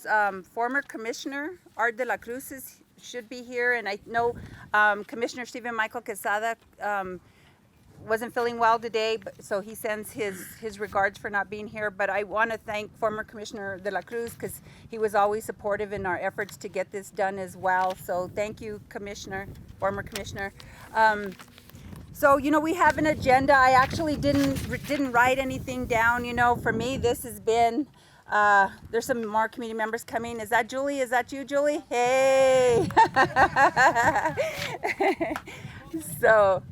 Commissioners, former Commissioner Art de la Cruz should be here, and I know Commissioner Stephen Michael Quesada wasn't feeling well today, so he sends his regards for not being here. But I want to thank former Commissioner de la Cruz because he was always supportive in our efforts to get this done as well. So thank you, Commissioner, former Commissioner. So we have an agenda. I actually didn't write anything down. For me, this has been. There's some more community members coming. Is that Julie? Is that you, Julie? Hey. So.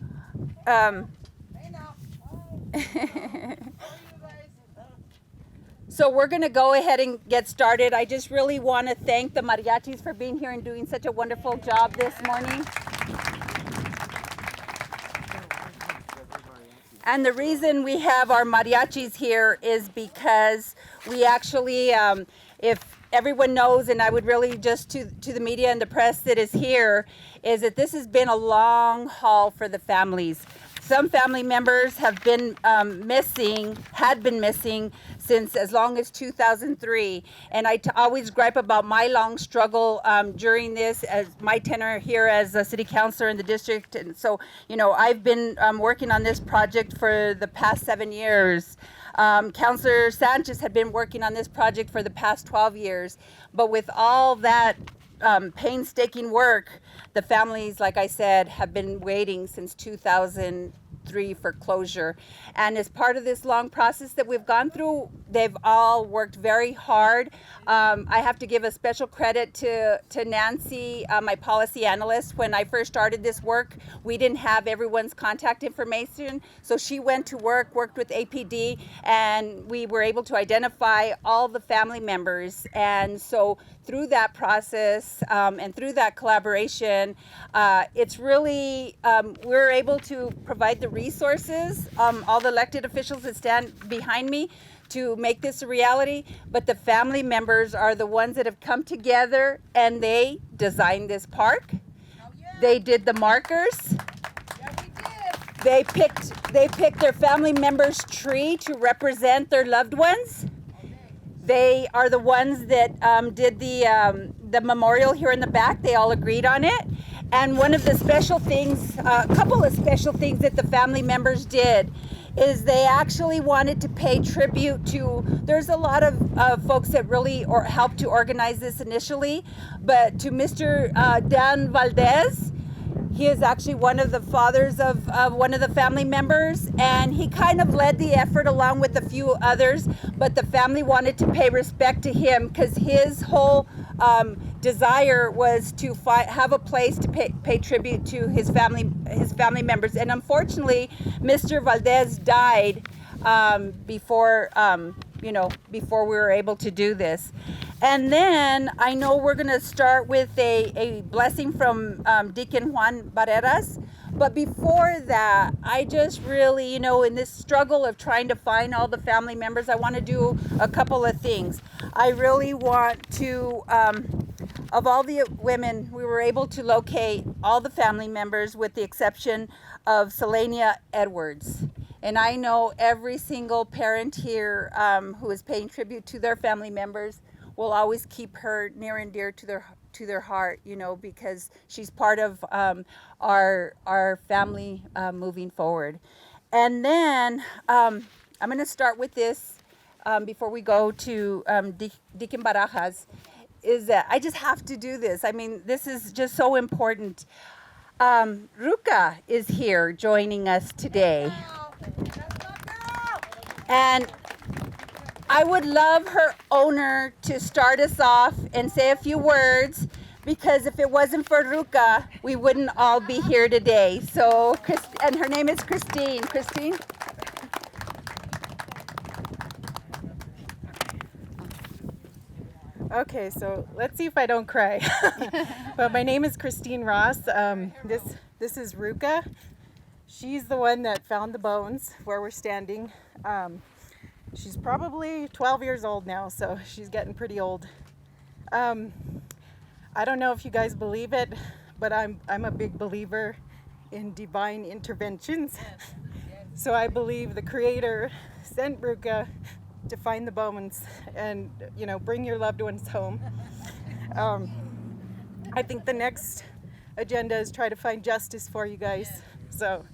So we're going to go ahead and get started. I just really want to thank the Mariachis for being here and doing such a wonderful job this morning. And the reason we have our mariachis here is because we actually, if everyone knows, and I would really just to the media and the press that is here, is that this has been a long haul for the families. Some family members have been had been missing since as long as 2003. And I always gripe about my long struggle during this as my tenure here as a city councilor in the district. And so, I've been working on this project for the past 7 years. Councilor Sanchez had been working on this project for the past 12 years. But with all that painstaking work, the families, like I said, have been waiting since 2003 for closure. And as part of this long process that we've gone through, they've all worked very hard. I have to give a special credit to Nancy, my policy analyst. When I first started this work, we didn't have everyone's contact information. So she went to work, worked with APD, and we were able to identify all the family members. And so through that process and through that collaboration, it's really, we're able to provide the resources, all the elected officials that stand behind me, to make this a reality, but the family members are the ones that have come together and they designed this park. Oh, yeah. They did the markers. Yeah, we did. They picked their family members' tree to represent their loved ones. Okay. They are the ones that did the memorial here in the back. They all agreed on it. And one of the special things, a couple of special things that the family members did is they actually wanted to pay tribute to, there's a lot of folks that really helped to organize this initially, but to Mr. Dan Valdez. He is actually one of the fathers of one of the family members, and he kind of led the effort along with a few others, but the family wanted to pay respect to him because his whole desire was to have a place to pay tribute to his family members. And unfortunately, Mr. Valdez died before we were able to do this. And then I know we're going to start with a blessing from Deacon Juan Barrajas. But before that, I just really, in this struggle of trying to find all the family members, I want to do a couple of things. I really want to, of all the women, we were able to locate all the family members with the exception of Selenia Edwards. And I know every single parent here who is paying tribute to their family members will always keep her near and dear to their heart, because she's part of our family moving forward. And then I'm going to start with this before we go to Deacon Barajas, is that I just have to do this. I mean, this is just so important. Ruka is here joining us today. And I would love her owner to start us off and say a few words, because if it wasn't for Ruka, we wouldn't all be here today. So, and her name is Christine. Christine? Okay, so let's see if I don't cry. But my name is Christine Ross. This is Ruka. She's the one that found the bones where we're standing. She's probably 12 years old now, so she's getting pretty old. I don't know if you guys believe it, but I'm a big believer in divine interventions. So I believe the Creator sent Ruka to find the bones and, bring your loved ones home. I think the next agenda is try to find justice for you guys. So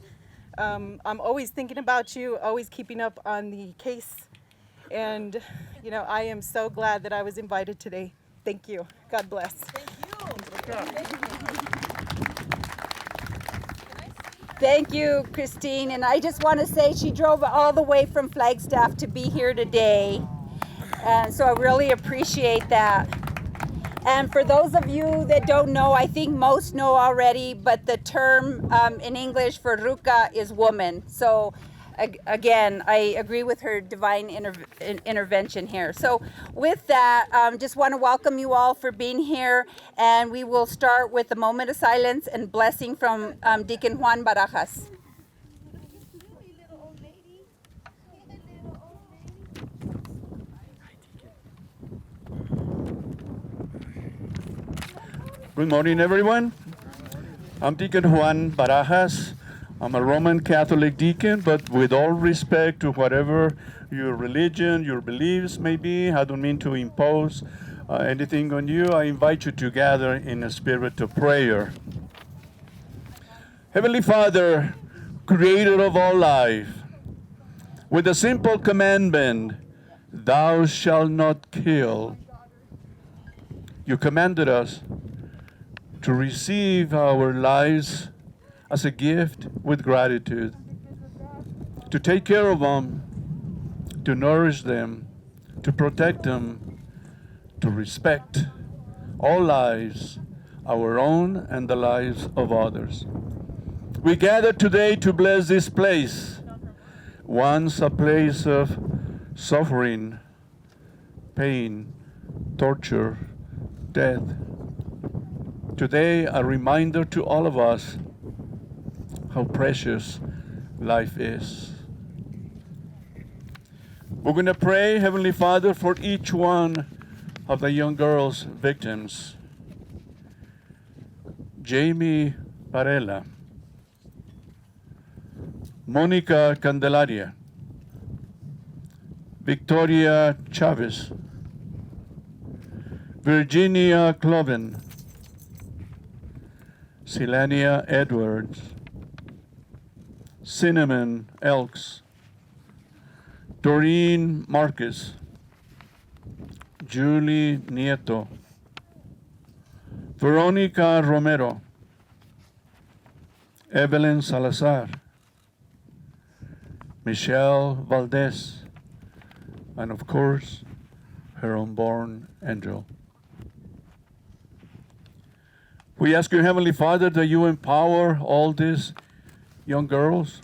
I'm always thinking about you, always keeping up on the case. And, I am so glad that I was invited today. Thank you. God bless. Thank you, Christine. And I just want to say she drove all the way from Flagstaff to be here today. And so I really appreciate that. And for those of you that don't know, I think most know already, but the term in English for ruca is woman. So again, I agree with her divine intervention here. So with that, just want to welcome you all for being here. And we will start with a moment of silence and blessing from Deacon Juan Barrajas. Good morning, everyone. I'm Deacon Juan Barrajas. I'm a Roman Catholic deacon, but with all respect to whatever your religion, your beliefs may be, I don't mean to impose anything on you. I invite you to gather in a spirit of prayer. Heavenly Father, creator of all life, with a simple commandment, thou shalt not kill, you commanded us to receive our lives as a gift with gratitude, to take care of them, to nourish them, to protect them, to respect all lives, our own and the lives of others. We gather today to bless this place, once a place of suffering, pain, torture, death. Today, a reminder to all of us how precious life is. We're going to pray, Heavenly Father, for each one of the young girls' victims. Jamie Varela, Monica Candelaria, Victoria Chavez, Virginia Cloven, Silania Edwards, Cinnamon Elks, Doreen Marcus, Julie Nieto, Veronica Romero, Evelyn Salazar, Michelle Valdez, and of course, her unborn angel. We ask you, Heavenly Father, that you empower all these young girls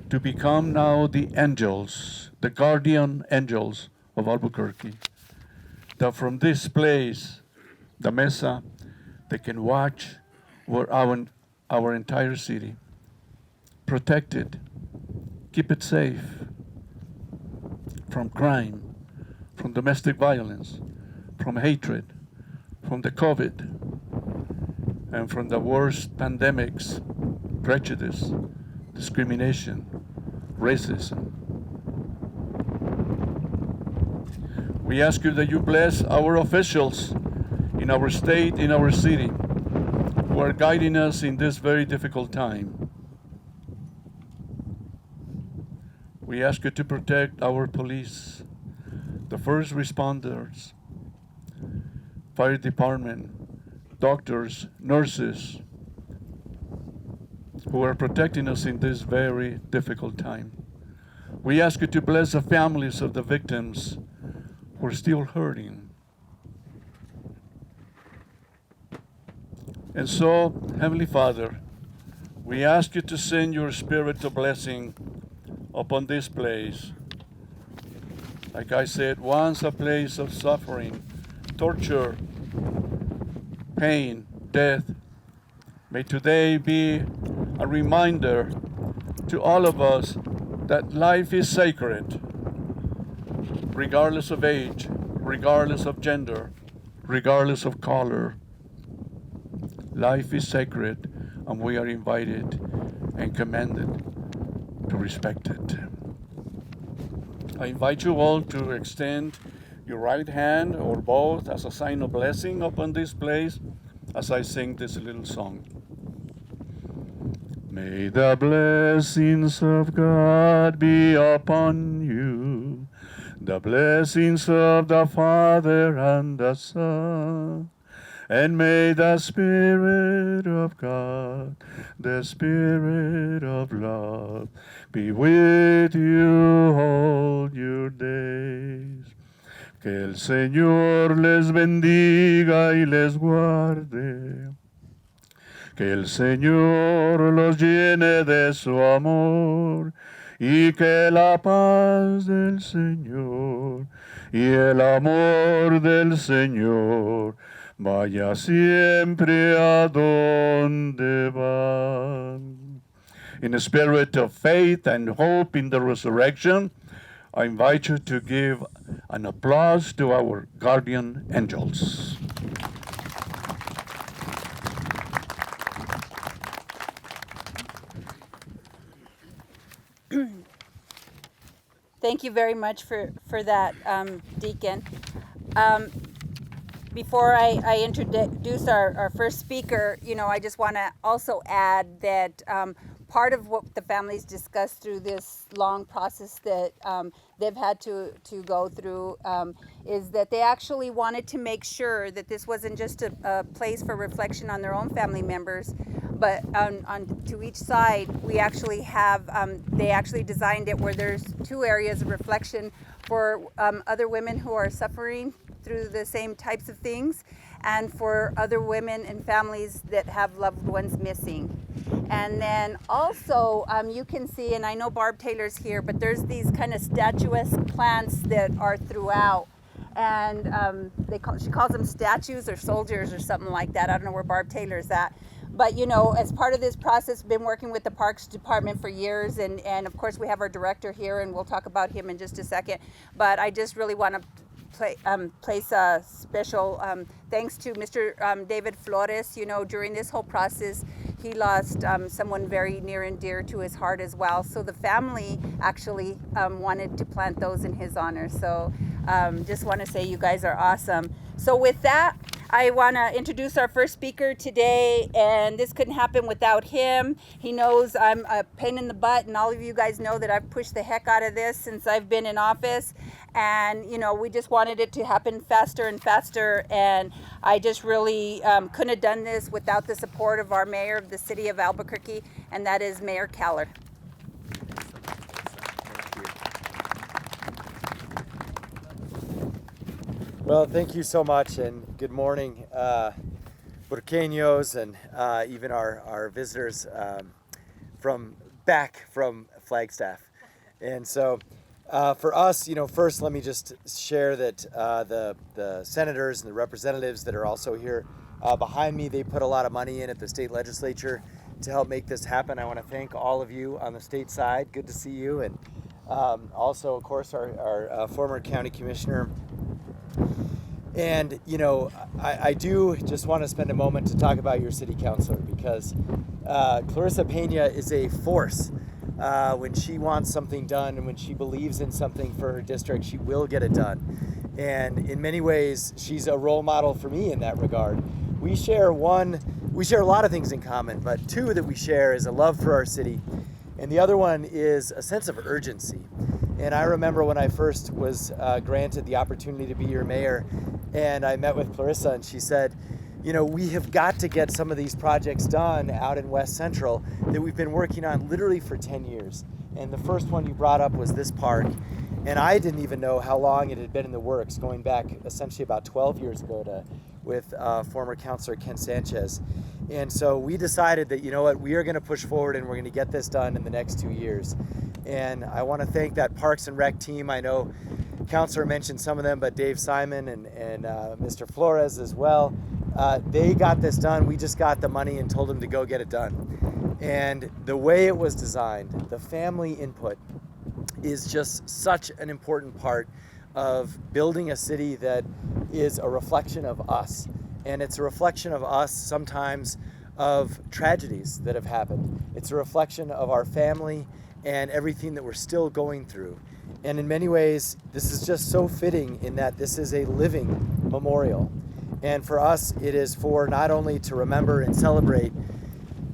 to become now the angels, the guardian angels of Albuquerque. That from this place, the Mesa, they can watch our entire city, protect it, keep it safe from crime, from domestic violence, from hatred, from the COVID, and from the worst pandemics, prejudice, discrimination, racism. We ask you that you bless our officials in our state, in our city, who are guiding us in this very difficult time. We ask you to protect our police, the first responders, fire department, doctors, nurses, who are protecting us in this very difficult time. We ask you to bless the families of the victims who are still hurting. And so, Heavenly Father, we ask you to send your Spirit of blessing upon this place. Like I said, once a place of suffering, torture, pain, death, may today be a reminder to all of us that life is sacred, regardless of age, regardless of gender, regardless of color. Life is sacred, and we are invited and commanded to respect it. I invite you all to extend your right hand or both as a sign of blessing upon this place as I sing this little song. May the blessings of God be upon you, the blessings of the Father and the Son, and may the Spirit of God, the Spirit of love, be with you all your days. Que el Señor les bendiga y les guarde. Que el Señor los llene de su amor y que la paz del Señor y el amor del Señor vaya siempre a donde van. In a spirit of faith and hope in the resurrection, I invite you to give an applause to our guardian angels. Thank you very much for that, Deacon. Before I introduce our first speaker, I just want to also add that part of what the families discussed through this long process that they've had to go through is that they actually wanted to make sure that this wasn't just a place for reflection on their own family members, but on to each side we actually have they actually designed it where there's two areas of reflection for other women who are suffering through the same types of things, and for other women and families that have loved ones missing. And then also you can see, and I know Barb Taylor's here, but there's these kind of statuesque plants that are throughout, and she calls them statues or soldiers or something like that. I don't know where Barb Taylor's at. But as part of this process, been working with the Parks Department for years, and of course we have our director here, and we'll talk about him in just a second. But I just really want to place a special thanks to Mr. David Flores. During this whole process, he lost someone very near and dear to his heart as well. So the family actually wanted to plant those in his honor. So just want to say you guys are awesome. So with that, I want to introduce our first speaker today, and this couldn't happen without him. He knows I'm a pain in the butt, and all of you guys know that I've pushed the heck out of this since I've been in office. And, we just wanted it to happen faster and faster, and I just really couldn't have done this without the support of our mayor of the city of Albuquerque, and that is Mayor Keller. Well, thank you so much, and good morning, Burqueños, and even our visitors from Flagstaff. And so for us, first let me just share that the senators and the representatives that are also here behind me, they put a lot of money in at the state legislature to help make this happen. I want to thank all of you on the state side. Good to see you. And also, of course, our former county commissioner. And, I do just want to spend a moment to talk about your city councilor, because Klarissa Peña is a force. When she wants something done and when she believes in something for her district, she will get it done. And in many ways, she's a role model for me in that regard. We share a lot of things in common, but two that we share is a love for our city, and the other one is a sense of urgency. And I remember when I first was granted the opportunity to be your mayor, and I met with Klarissa, and she said, we have got to get some of these projects done out in West Central that we've been working on literally for 10 years. And the first one you brought up was this park. And I didn't even know how long it had been in the works, going back essentially about 12 years ago with former Councilor Ken Sanchez. And so we decided that, we are going to push forward and we're going to get this done in the next 2 years. And I want to thank that Parks and Rec team. I know Councilor mentioned some of them, but Dave Simon and Mr. Flores as well. They got this done. We just got the money and told them to go get it done. And the way it was designed, the family input, is just such an important part of building a city that is a reflection of us. And it's a reflection of us sometimes of tragedies that have happened. It's a reflection of our family and everything that we're still going through. And in many ways, this is just so fitting in that this is a living memorial. And for us, it is for not only to remember and celebrate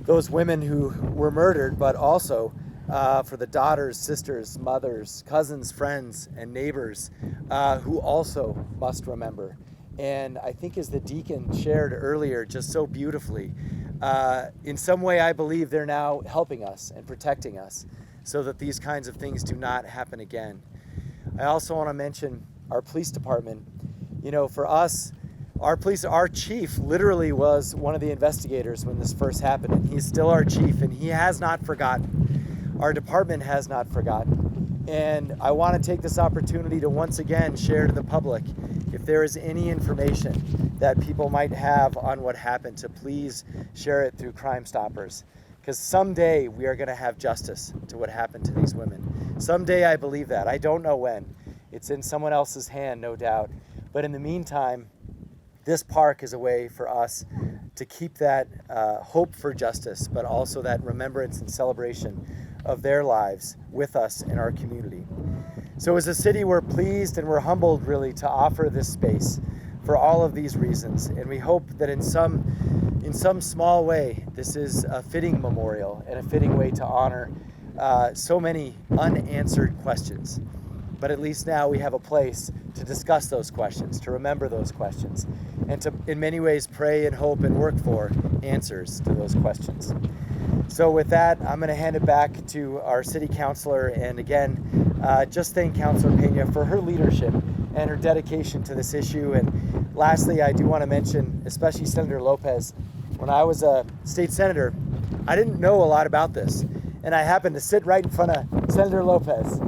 those women who were murdered, but also for the daughters, sisters, mothers, cousins, friends, and neighbors who also must remember. And I think as the deacon shared earlier just so beautifully, in some way I believe they're now helping us and protecting us so that these kinds of things do not happen again. I also want to mention our police department. You know, for us, our chief literally was one of the investigators when this first happened, and he's still our chief, and he has not forgotten. Our department has not forgotten. And I want to take this opportunity to once again share to the public, if there is any information that people might have on what happened, to please share it through Crime Stoppers. Because someday we are going to have justice to what happened to these women. Someday I believe that. I don't know when. It's in someone else's hand, no doubt. But in the meantime, this park is a way for us to keep that hope for justice, but also that remembrance and celebration of their lives with us in our community. So as a city, we're pleased and we're humbled really to offer this space for all of these reasons. And we hope that in some small way, this is a fitting memorial and a fitting way to honor so many unanswered questions. But at least now we have a place to discuss those questions, to remember those questions, and to, in many ways, pray and hope and work for answers to those questions. So with that, I'm going to hand it back to our city councilor, and again, just thank Councilor Peña for her leadership and her dedication to this issue. And lastly, I do want to mention, especially Senator Lopez. When I was a state senator, I didn't know a lot about this, and I happened to sit right in front of Senator Lopez.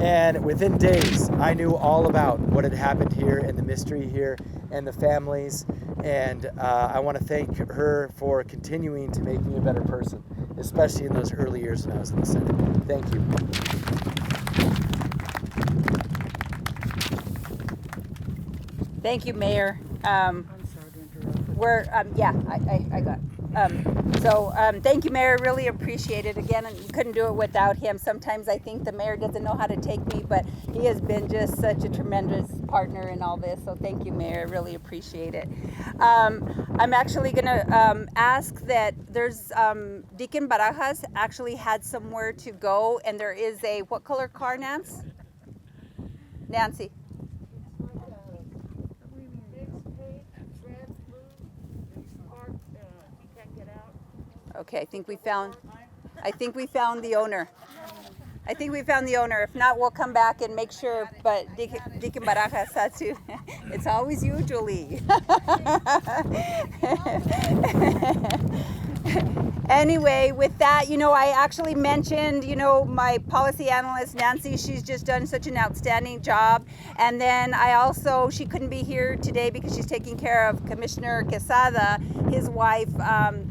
And within days, I knew all about what had happened here and the mystery here and the families. And I want to thank her for continuing to make me a better person, especially in those early years when I was in the Senate. Thank you. Thank you, Mayor. I'm sorry to interrupt. I got. Thank you, Mayor. Really appreciate it. Again, you couldn't do it without him. Sometimes I think the mayor doesn't know how to take me, but he has been just such a tremendous partner in all this. So thank you, Mayor. Really appreciate it. I'm actually going to ask that there's Deacon Barajas actually had somewhere to go, and there is a, what color car, Nancy? Okay, I think we found the owner. If not, we'll come back and make sure, but Deacon Barajas had to. It's always you, Julie. Anyway, with that, I actually mentioned, my policy analyst, Nancy. She's just done such an outstanding job. And then she couldn't be here today because she's taking care of Commissioner Quesada, his wife,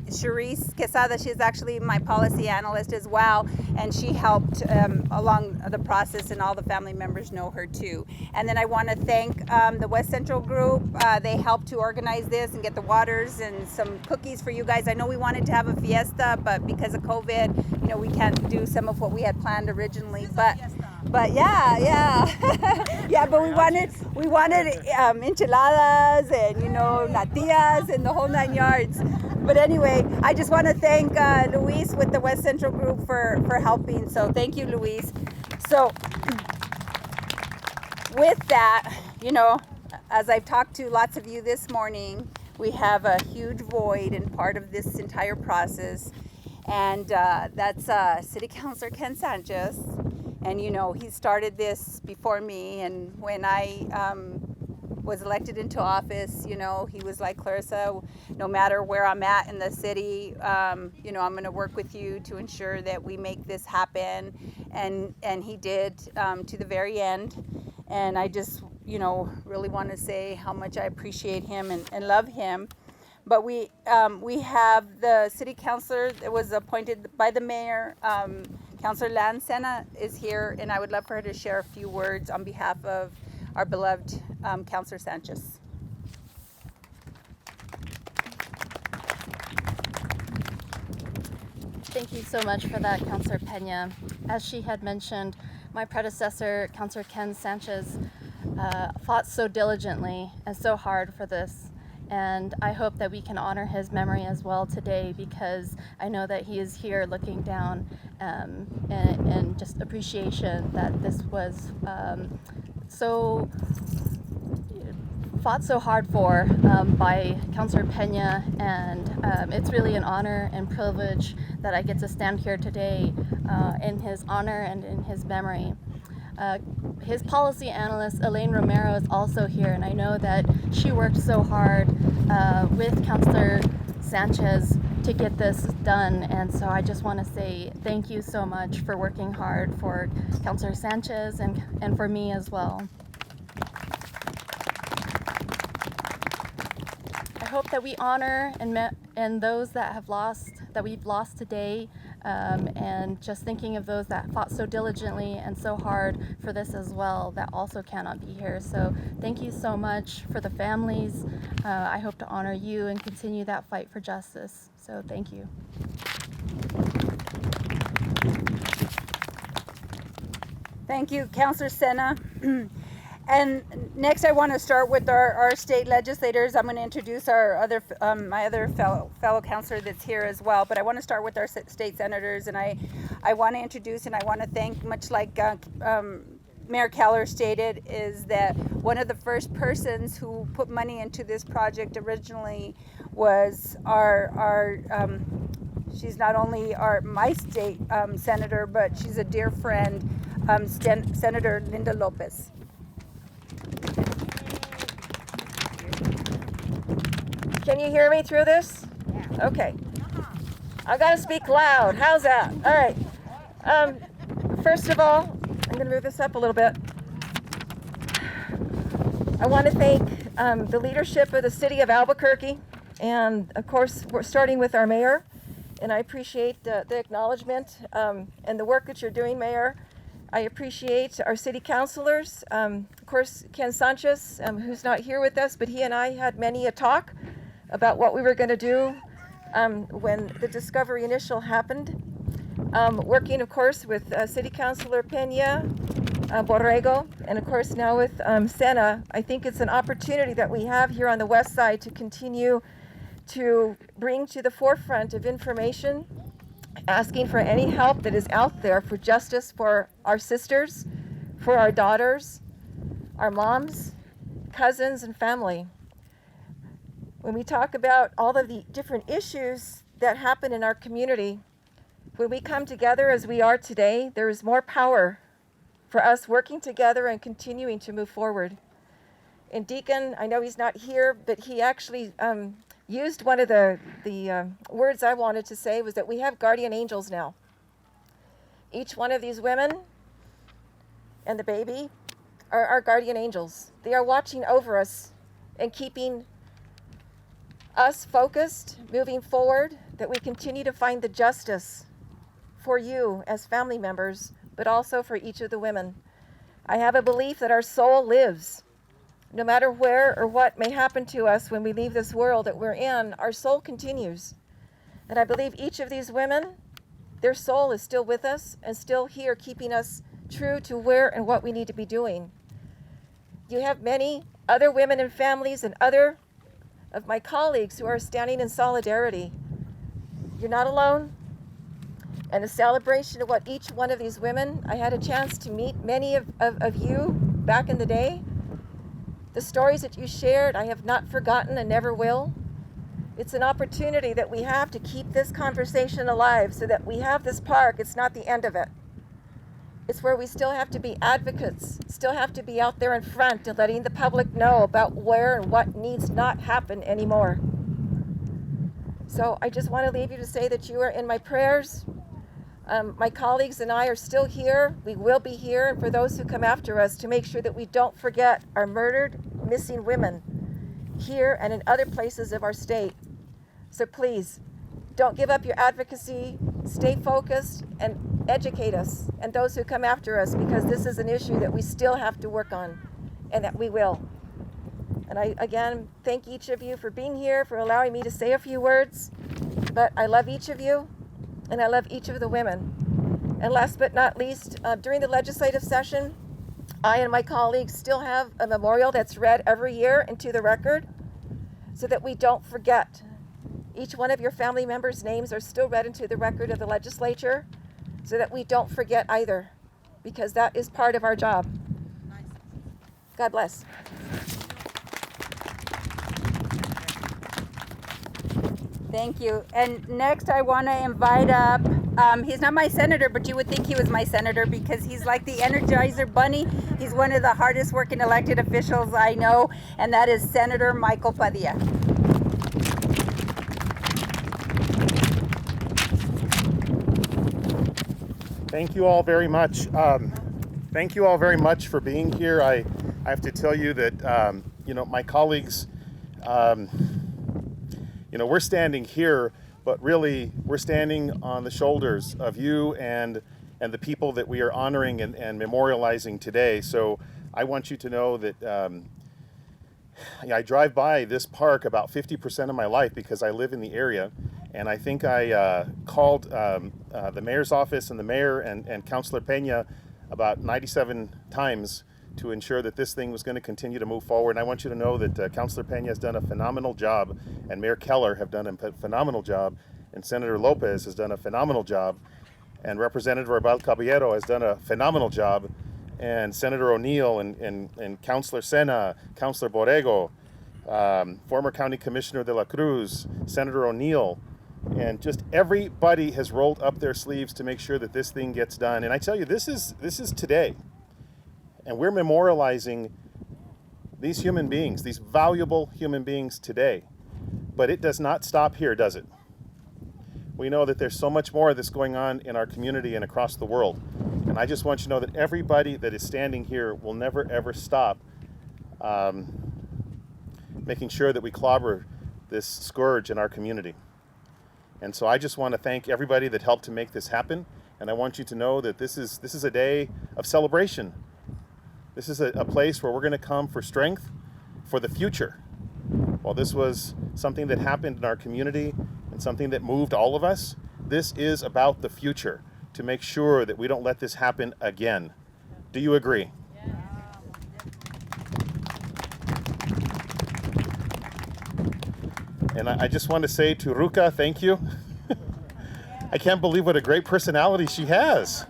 Charisse Quesada. She's actually my policy analyst as well. And she helped along the process, and all the family members know her too. And then I want to thank the West Central group. They helped to organize this and get the waters and some cookies for you guys. I know we wanted to have a fiesta, but because of COVID, we can't do some of what we had planned originally. But yeah, yeah. But we wanted enchiladas and natillas and the whole 9 yards. But anyway, I just want to thank Luis with the West Central group for helping. So thank you, Luis. So with that, as I've talked to lots of you this morning, we have a huge void in part of this entire process, and that's City Councilor Ken Sanchez. And he started this before me, and when I was elected into office, he was like, Klarissa, no matter where I'm at in the city, I'm going to work with you to ensure that we make this happen. And he did to the very end. And I just, really want to say how much I appreciate him and love him. But we have the city councilor that was appointed by the mayor. Councilor Lancena is here, and I would love for her to share a few words on behalf of our beloved Councilor Sanchez. Thank you so much for that, Councilor Peña. As she had mentioned, my predecessor, Councilor Ken Sanchez, fought so diligently and so hard for this. And I hope that we can honor his memory as well today, because I know that he is here looking down and just appreciation that this was so fought so hard for by Councilor Peña, and it's really an honor and privilege that I get to stand here today in his honor and in his memory. His policy analyst, Elaine Romero, is also here, and I know that she worked so hard with Councilor Sanchez to get this done, and so I just want to say thank you so much for working hard for Councilor Sanchez and for me as well. I hope that we honor and those that we've lost today, and just thinking of those that fought so diligently and so hard for this as well, that also cannot be here. So thank you so much for the families. I hope to honor you and continue that fight for justice. So thank you. Thank you, Councilor Sena. And next, I want to start with our state legislators. I'm going to introduce our other my other fellow councilor that's here as well. But I want to start with our state senators, and I want to introduce and I want to thank, much like Mayor Keller stated, is that one of the first persons who put money into this project originally was our she's not only my state senator, but she's a dear friend, Senator Linda Lopez. Can you hear me through this? Yeah. Okay. I gotta speak loud. How's that? All right. First of all, I'm gonna move this up a little bit. I want to thank the leadership of the city of Albuquerque, and of course, we're starting with our mayor. And I appreciate the acknowledgement and the work that you're doing, Mayor. I appreciate our city councilors. Of course, Ken Sanchez, who's not here with us, but he and I had many a talk about what we were going to do when the Discovery Initial happened. Working, of course, with City Councilor Peña, Borrego, and of course now with Sena. I think it's an opportunity that we have here on the west side to continue to bring to the forefront of information, asking for any help that is out there for justice for our sisters, for our daughters, our moms, cousins, and family. When we talk about all of the different issues that happen in our community, when we come together as we are today, there is more power for us working together and continuing to move forward. And Deacon, I know he's not here, but he actually used one of the words I wanted to say, was that we have guardian angels now. Each one of these women and the baby are our guardian angels. They are watching over us and keeping us focused, moving forward, that we continue to find the justice for you as family members, but also for each of the women. I have a belief that our soul lives. No matter where or what may happen to us when we leave this world that we're in, our soul continues. And I believe each of these women, their soul is still with us and still here, keeping us true to where and what we need to be doing. You have many other women and families and other of my colleagues who are standing in solidarity. You're not alone. And a celebration of what each one of these women, I had a chance to meet many of you back in the day. The stories that you shared, I have not forgotten and never will. It's an opportunity that we have to keep this conversation alive so that we have this park. It's not the end of it. It's where we still have to be advocates, still have to be out there in front and letting the public know about where and what needs not happen anymore. So I just want to leave you to say that you are in my prayers. My colleagues and I are still here. We will be here, and for those who come after us, to make sure that we don't forget our murdered, missing women here and in other places of our state. So please, don't give up your advocacy. Stay focused and educate us and those who come after us, because this is an issue that we still have to work on, and that we will. And I, again, thank each of you for being here, for allowing me to say a few words. But I love each of you, and I love each of the women. And last but not least, during the legislative session, I and my colleagues still have a memorial that's read every year into the record so that we don't forget. Each one of your family members' names are still read into the record of the legislature so that we don't forget either, because that is part of our job. God bless. Thank you. And next I want to invite up, he's not my senator, but you would think he was my senator because he's like the Energizer Bunny. He's one of the hardest working elected officials I know, and that is Senator Michael Padilla. Thank you all very much. Thank you all very much for being here. I have to tell you that, my colleagues, we're standing here, but really we're standing on the shoulders of you and the people that we are honoring and memorializing today. So I want you to know that I drive by this park about 50% of my life because I live in the area. And I think I called the mayor's office and the mayor and Councilor Peña about 97 times to ensure that this thing was going to continue to move forward. And I want you to know that Councilor Peña has done a phenomenal job, and Mayor Keller have done a phenomenal job, and Senator Lopez has done a phenomenal job, and Representative Arbal Caballero has done a phenomenal job, and Senator O'Neill and Councilor Sena, Councilor Borrego, former County Commissioner de la Cruz, Senator O'Neill, and just everybody has rolled up their sleeves to make sure that this thing gets done. And I tell you, this is today. And we're memorializing these human beings, these valuable human beings today. But it does not stop here, does it? We know that there's so much more that's going on in our community and across the world. And I just want you to know that everybody that is standing here will never, ever stop making sure that we clobber this scourge in our community. And so I just want to thank everybody that helped to make this happen. And I want you to know that this is a day of celebration. This is a place where we're going to come for strength for the future. While this was something that happened in our community and something that moved all of us, this is about the future, to make sure that we don't let this happen again. Do you agree? And I just want to say to Ruca, thank you. I can't believe what a great personality she has.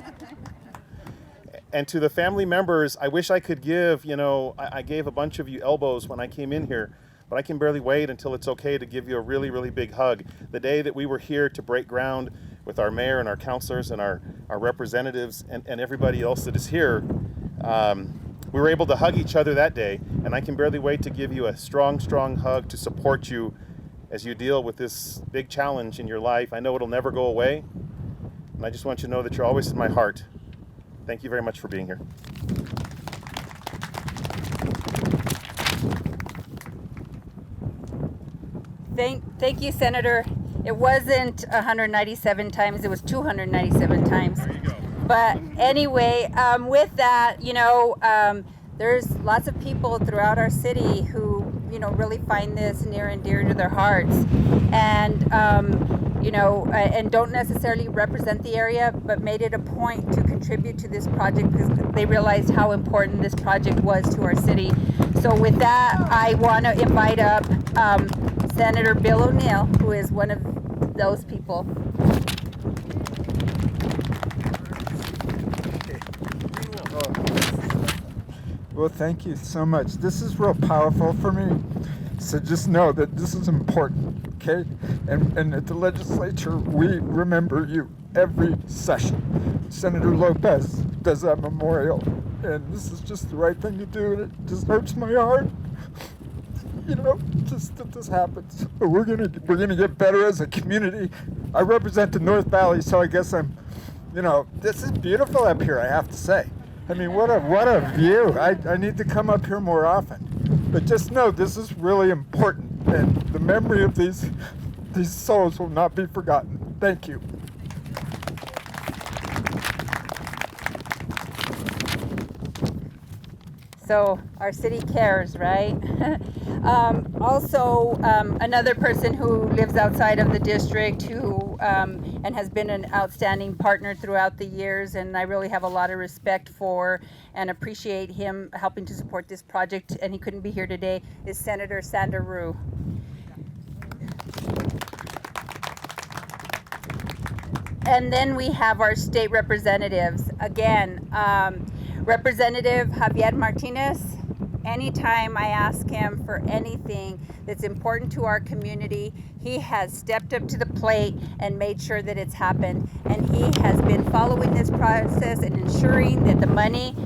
And to the family members, I wish I could give, I gave a bunch of you elbows when I came in here, but I can barely wait until it's okay to give you a really, really big hug. The day that we were here to break ground with our mayor and our councilors and our representatives and everybody else that is here, we were able to hug each other that day, and I can barely wait to give you a strong, strong hug to support you as you deal with this big challenge in your life. I know it'll never go away, and I just want you to know that you're always in my heart. Thank you very much for being here. Thank you, Senator. It wasn't 197 times, it was 297 times. But anyway, with that, there's lots of people throughout our city who, really find this near and dear to their hearts. And, and don't necessarily represent the area, but made it a point to contribute to this project because they realized how important this project was to our city. So with that, I want to invite up Senator Bill O'Neill, who is one of those people. Well, thank you so much. This is real powerful for me. So just know that this is important, okay? And at the legislature, we remember you every session. Senator Lopez does that memorial, and this is just the right thing to do, and it just hurts my heart. Just that this happens. But we're gonna get better as a community. I represent the North Valley, so I guess I'm, this is beautiful up here, I have to say. I mean, what a view. I need to come up here more often. But just know this is really important, and the memory of these souls will not be forgotten. Thank you. So our city cares, right? Also, another person who lives outside of the district who and has been an outstanding partner throughout the years, and I really have a lot of respect for and appreciate him helping to support this project, and he couldn't be here today, is Senator Sandra Rue. And then we have our state representatives. Again, Representative Javier Martinez, anytime I ask him for anything that's important to our community, he has stepped up to the plate and made sure that it's happened. And he has been following this process and ensuring that the money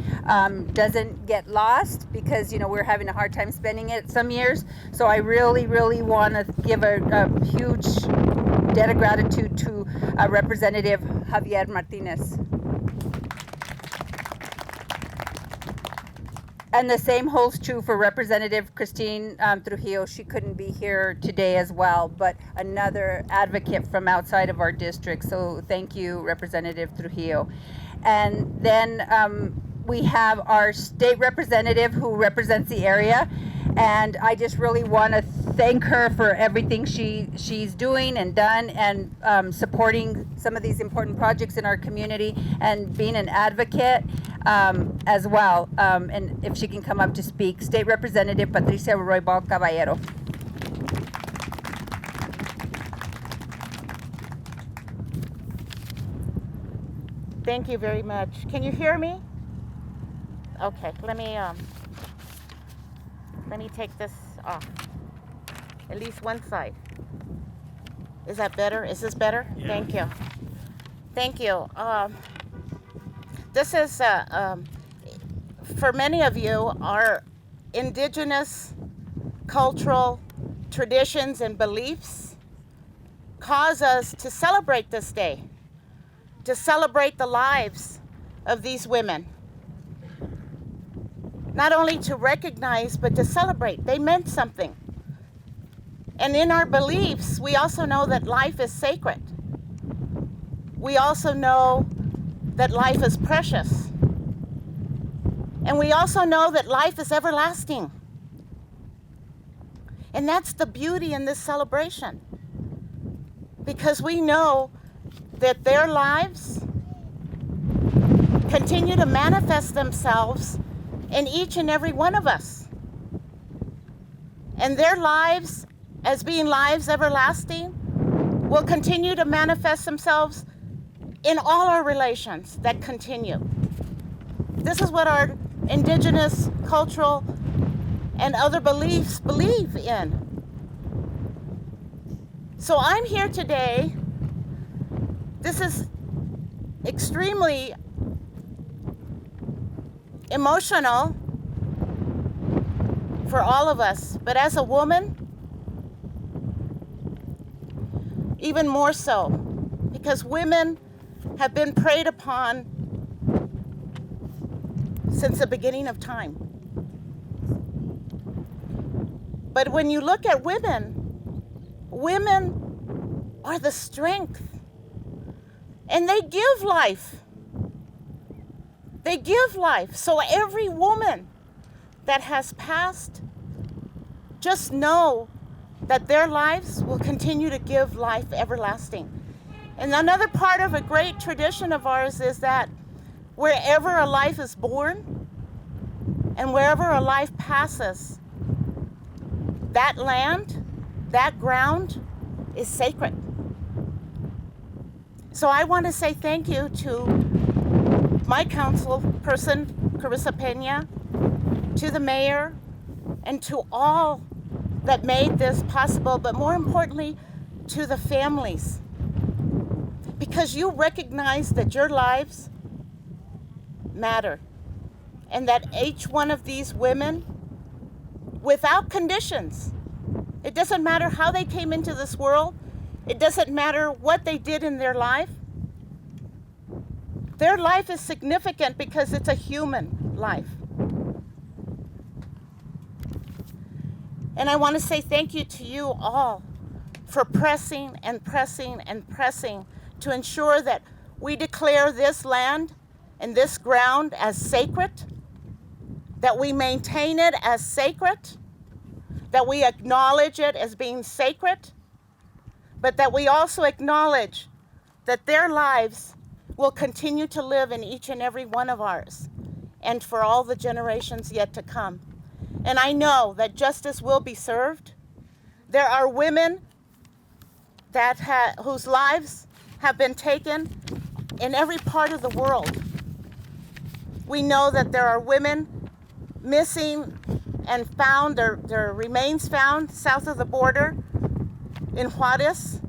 doesn't get lost, because, you know, we're having a hard time spending it some years. So I really, really want to give a huge debt of gratitude to Representative Javier Martinez. And the same holds true for Representative Christine Trujillo. She couldn't be here today as well, but another advocate from outside of our district. So thank you, Representative Trujillo. And then we have our state representative who represents the area. And I just really want to thank her for everything she's doing and done, and supporting some of these important projects in our community, and being an advocate as well. And if she can come up to speak, State Representative Patricia Roybal Caballero. Thank you very much. Can you hear me? Okay, let me take this off. At least one side. Is that better? Is this better? Yeah. Thank you. Thank you. This is, for many of you, our indigenous cultural traditions and beliefs cause us to celebrate this day, to celebrate the lives of these women. Not only to recognize, but to celebrate. They meant something. And in our beliefs, we also know that life is sacred. We also know that life is precious. And we also know that life is everlasting. And that's the beauty in this celebration. Because we know that their lives continue to manifest themselves in each and every one of us. And their lives, as being lives everlasting, will continue to manifest themselves in all our relations that continue. This is what our indigenous, cultural, and other beliefs believe in. So I'm here today. This is extremely emotional for all of us, but as a woman, even more so, because women have been preyed upon since the beginning of time. But when you look at women, women are the strength, and they give life. They give life. So every woman that has passed, just know that their lives will continue to give life everlasting. And another part of a great tradition of ours is that wherever a life is born and wherever a life passes, that land, that ground is sacred. So I want to say thank you to my council person, Klarissa Peña, to the mayor, and to all that made this possible, but more importantly, to the families. Because you recognize that your lives matter, and that each one of these women, without conditions, it doesn't matter how they came into this world, it doesn't matter what they did in their life is significant because it's a human life. And I want to say thank you to you all for pressing and pressing and pressing to ensure that we declare this land and this ground as sacred, that we maintain it as sacred, that we acknowledge it as being sacred, but that we also acknowledge that their lives will continue to live in each and every one of ours and for all the generations yet to come. And I know that justice will be served. There are women whose lives have been taken in every part of the world. We know that there are women missing and found, their remains found south of the border in Juarez.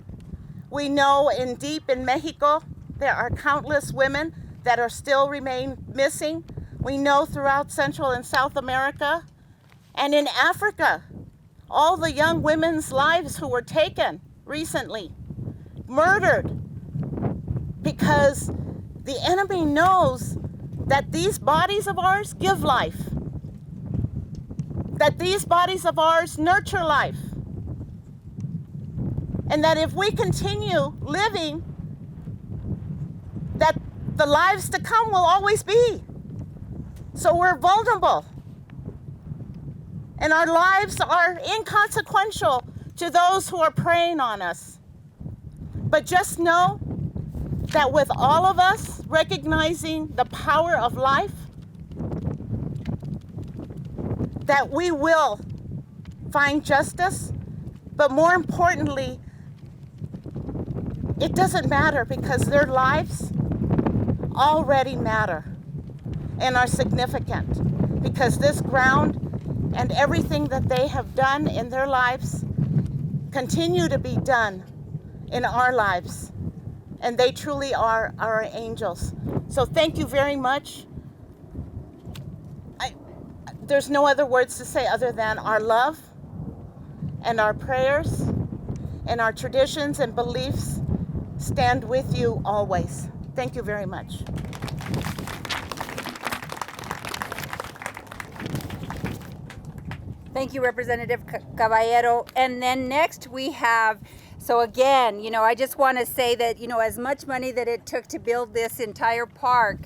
We know deep in Mexico, there are countless women that are still remain missing. We know throughout Central and South America and in Africa, all the young women's lives who were taken recently, murdered, because the enemy knows that these bodies of ours give life, that these bodies of ours nurture life, and that if we continue living, that the lives to come will always be. So we're vulnerable, and our lives are inconsequential to those who are preying on us. But just know that with all of us recognizing the power of life, that we will find justice, but more importantly, it doesn't matter because their lives already matter and are significant, because this ground and everything that they have done in their lives continue to be done in our lives, and they truly are our angels. So thank you very much. There's no other words to say other than our love and our prayers and our traditions and beliefs stand with you always. Thank you very much. Thank you, Representative Caballero. And then next we have, so again, I just want to say that, as much money that it took to build this entire park,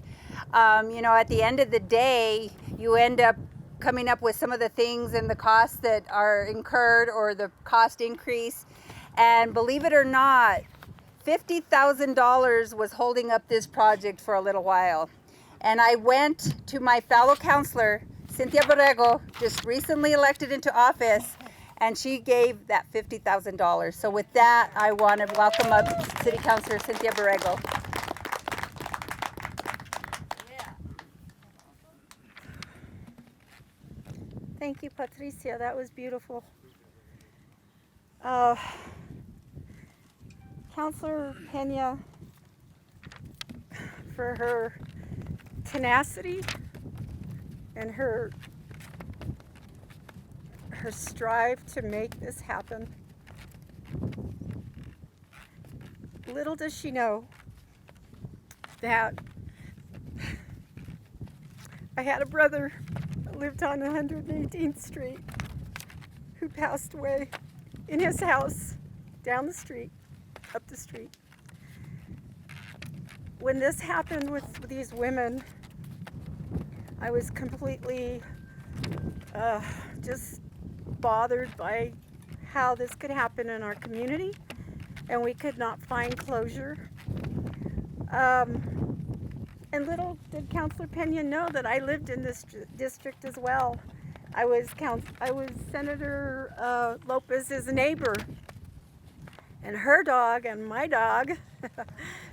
at the end of the day, you end up coming up with some of the things and the costs that are incurred or the cost increase. And believe it or not, $50,000 was holding up this project for a little while. And I went to my fellow councilor, Cynthia Borrego, just recently elected into office, and she gave that $50,000. So with that, I want to welcome up City Councilor Cynthia Borrego. Thank you, Patricia. That was beautiful. Councilor Peña, for her tenacity and her strive to make this happen. Little does she know that I had a brother that lived on 118th Street who passed away in his house down the street, up the street. When this happened with these women, I was completely just bothered by how this could happen in our community, and we could not find closure. And little did Councilor Peña know that I lived in this district as well. I was Senator Lopez's neighbor, and her dog and my dog,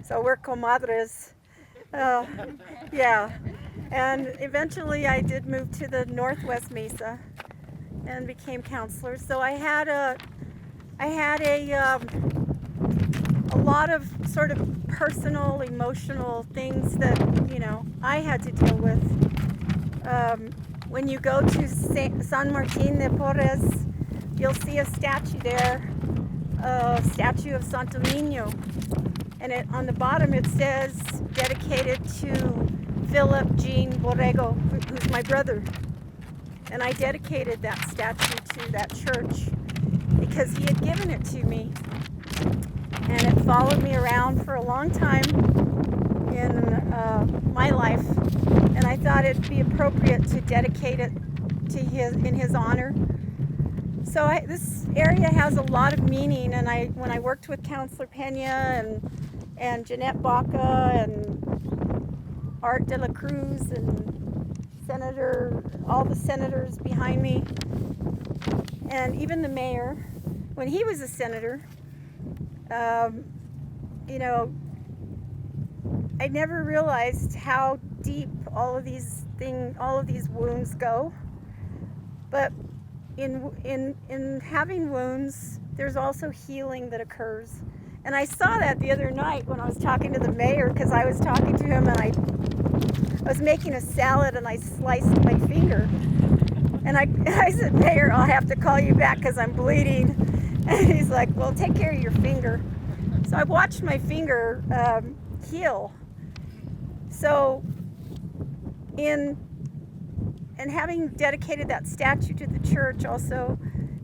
so we're comadres. Yeah, and eventually I did move to the Northwest Mesa and became councilor. So I had a lot of sort of personal, emotional things that I had to deal with. When you go to San Martin de Porres, you'll see a statue there, a statue of Santo Niño, and on the bottom it says dedicated to Philip Jean Borrego, who's my brother. And I dedicated that statue to that church because he had given it to me. And it followed me around for a long time in my life. And I thought it'd be appropriate to dedicate it to in his honor. this area has a lot of meaning, and when I worked with Councilor Peña and Jeanette Baca and Art de la Cruz and all the senators behind me, and even the mayor, when he was a senator, I never realized how deep all of these wounds go. But in having wounds, there's also healing that occurs. And I saw that the other night when I was talking to the mayor, because I was talking to him and I was making a salad and I sliced my finger. And I said, Mayor, I'll have to call you back because I'm bleeding. And he's like, well, take care of your finger. So I watched my finger heal. So and having dedicated that statue to the church also,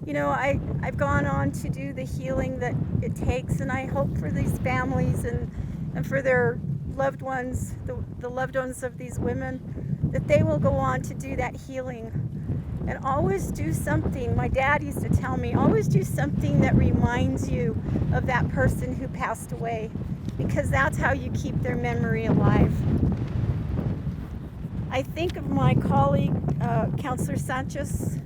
I've gone on to do the healing that it takes, and I hope for these families and for their loved ones, the loved ones of these women, that they will go on to do that healing. And always do something, my dad used to tell me, always do something that reminds you of that person who passed away, because that's how you keep their memory alive. I think of my colleague, Councilor Sanchez,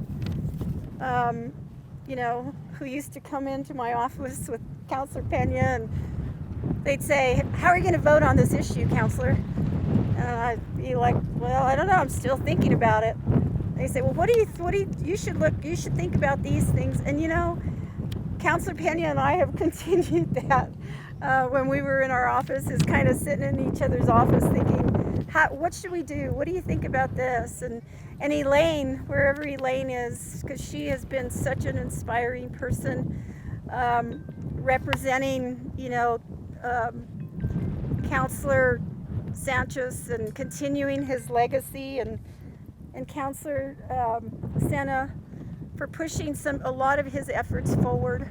who used to come into my office with Councilor Peña, and they'd say, how are you going to vote on this issue, Councilor? And I'd be like, well, I don't know, I'm still thinking about it. They say, well, you should think about these things. And Councilor Peña and I have continued that when we were in our office, is kind of sitting in each other's office thinking, what should we do? What do you think about this? And Elaine, wherever Elaine is, because she has been such an inspiring person, representing, Councilor Sanchez and continuing his legacy, and Councilor Sena for pushing a lot of his efforts forward.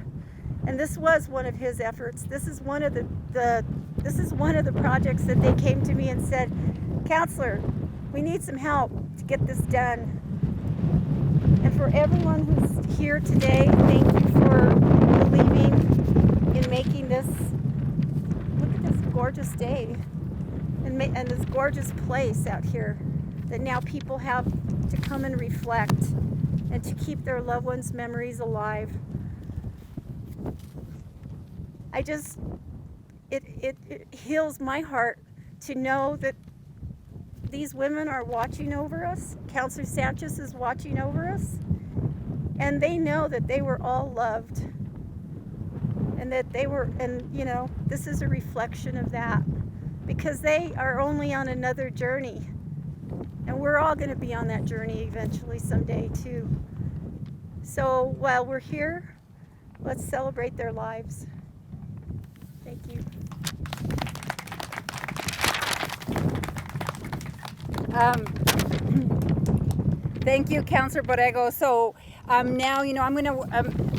And this was one of his efforts. This is one of the projects that they came to me and said, Councilor, we need some help to get this done. And for everyone who's here today, thank you for believing in making this, look at this gorgeous day and this gorgeous place out here that now people have to come and reflect and to keep their loved ones' memories alive. It heals my heart to know that these women are watching over us. Councilor Sanchez is watching over us. And they know that they were all loved. And that this is a reflection of that. Because they are only on another journey. And we're all going to be on that journey eventually someday too. So while we're here, let's celebrate their lives. Thank you. Thank you, Councilor Borrego. So now, I'm going to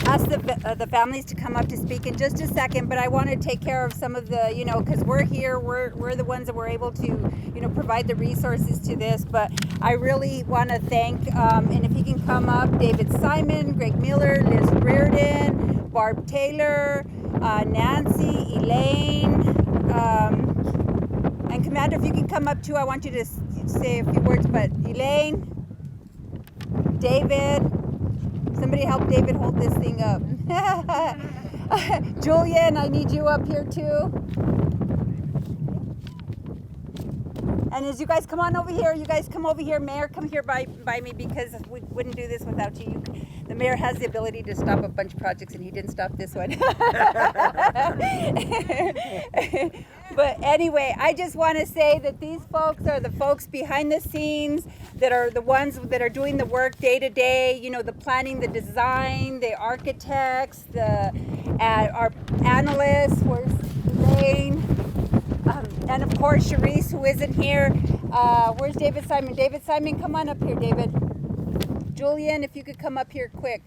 ask the families to come up to speak in just a second, but I want to take care of some of the, because we're here, we're the ones that were able to, provide the resources to this. But I really want to thank, and if you can come up, David Simon, Greg Miller, Liz Reardon, Barb Taylor, Nancy, Elaine, and Commander, if you can come up too, I want you to say a few words, but Elaine, David, somebody help David hold this thing up. Julian, I need you up here too. And as you guys come on over here, Mayor, come here by me, because we wouldn't do this without you. The mayor has the ability to stop a bunch of projects, and he didn't stop this one. But anyway, I just want to say that these folks are the folks behind the scenes that are the ones that are doing the work day to day, the planning, the design, the architects, our analysts, where's Elaine, and of course Charisse, who isn't here. Where's David Simon? David Simon, come on up here, David. Julian, if you could come up here quick,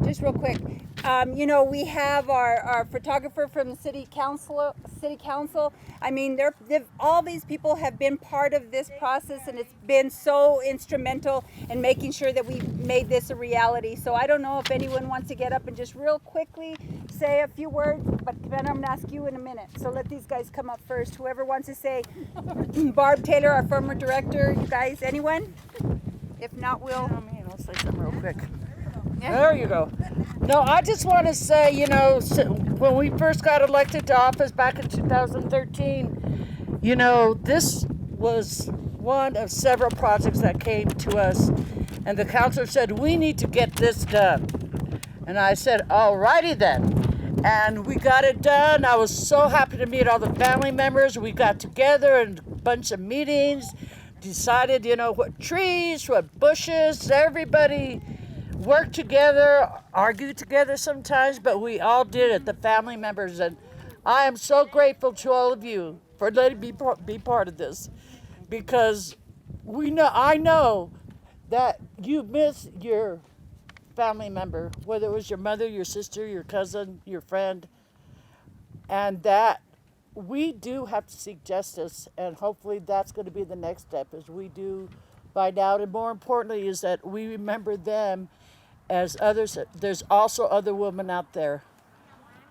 just real quick. You know, we have our photographer from the city council. I mean, all these people have been part of this process, and it's been so instrumental in making sure that we made this a reality. So I don't know if anyone wants to get up and just real quickly say a few words, but then I'm gonna ask you in a minute. So let these guys come up first. Whoever wants to say. Barb Taylor, our former director. You guys, anyone? If not, we'll. I'll say something real quick. There you go. No, I just want to say, you know, when we first got elected to office back in 2013, you know, this was one of several projects that came to us, and the councilor said, we need to get this done. And I said, all righty then. And we got it done. I was so happy to meet all the family members. We got together in a bunch of meetings, decided, you know, what trees, what bushes, everybody worked together, argued together sometimes, but we all did it, the family members. And I am so grateful to all of you for letting me be part of this, because I know that you miss your family member, whether it was your mother, your sister, your cousin, your friend, and that we do have to seek justice, and hopefully that's going to be the next step, as we do find out, and more importantly is that we remember them as others. There's also other women out there,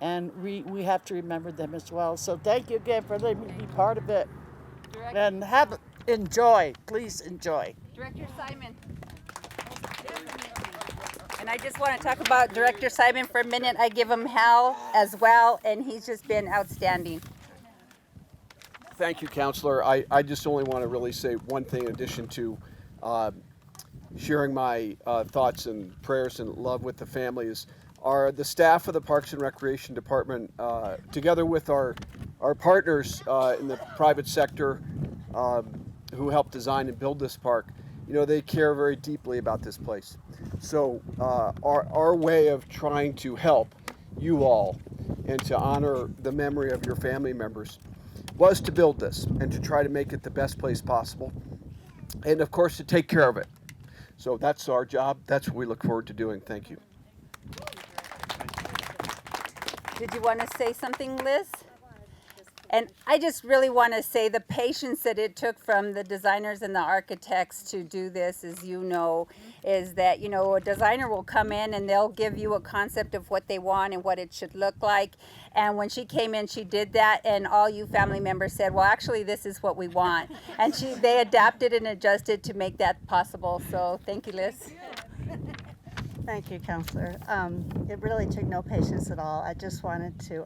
and we have to remember them as well. So thank you again for letting me be part of it. And enjoy, please enjoy. Director Simon. And I just want to talk about Director Simon for a minute. I give him hell as well, and he's just been outstanding. Thank you, Councilor. I just only want to really say one thing in addition to sharing my thoughts and prayers and love with the families. The staff of the Parks and Recreation Department, together with our partners in the private sector who helped design and build this park, you know, they care very deeply about this place. So our way of trying to help you all and to honor the memory of your family members was to build this and to try to make it the best place possible, and of course to take care of it. So that's our job. That's what we look forward to doing. Thank you. Did you want to say something, Liz? And I just really want to say the patience that it took from the designers and the architects to do this, as you know, is that, you know, a designer will come in and they'll give you a concept of what they want and what it should look like. And when she came in, she did that, and all you family members said, well, actually, this is what we want. And they adapted and adjusted to make that possible. So thank you, Liz. Thank you, Councilor. It really took no patience at all. I just wanted to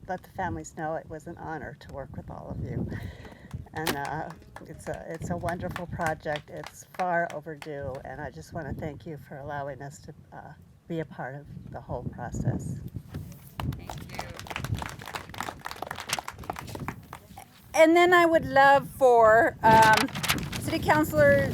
let the families know it was an honor to work with all of you. And it's a wonderful project. It's far overdue, and I just want to thank you for allowing us to be a part of the whole process. Thank you. And then I would love for City Councilor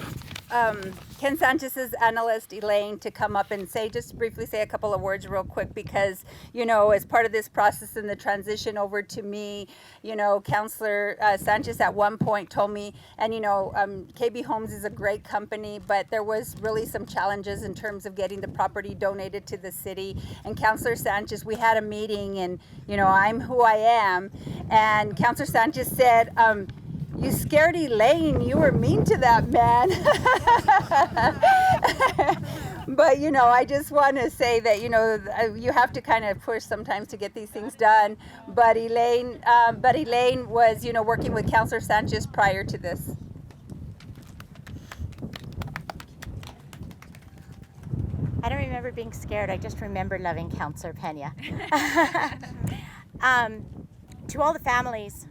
Ken Sanchez's analyst Elaine to come up and just briefly say a couple of words real quick, because, you know, as part of this process and the transition over to me, you know, Councilor Sanchez at one point told me, and, you know, KB Homes is a great company, but there was really some challenges in terms of getting the property donated to the city. And Councilor Sanchez, we had a meeting, and, you know, I'm who I am, and Councilor Sanchez said, you scared Elaine. You were mean to that man. But, you know, I just want to say that, you know, you have to kind of push sometimes to get these things done. But Elaine was, you know, working with Councilor Sanchez prior to this. I don't remember being scared. I just remember loving Councilor Peña. To all the families,